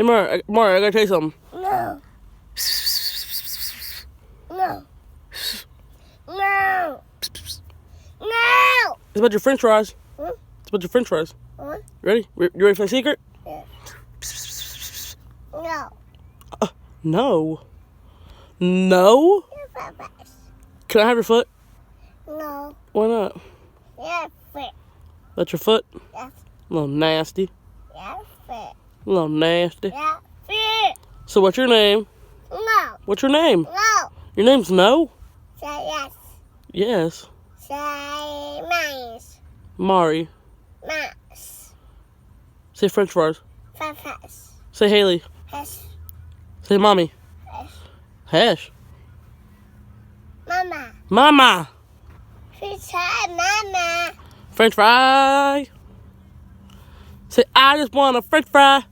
Hey, Mario, I gotta tell you something. No. No. No. No. It's about your french fries. Hmm? It's about your french fries. What? Ready? You ready for the secret? Yeah. No. No. No? Yes. Can I have your foot? No. Why not? Yes. That's your foot? Yes. A little nasty. Yes. A little nasty. Yes. So what's your name? No. What's your name? No. Your name's No? Say yes. Yes. Say mice. Mari. Mouse. Say french fries. Fast. Say Haley. Yes. Say mommy. Yes. Hash. Mama. Mama. She said mama. French fry. Say I just want a french fry.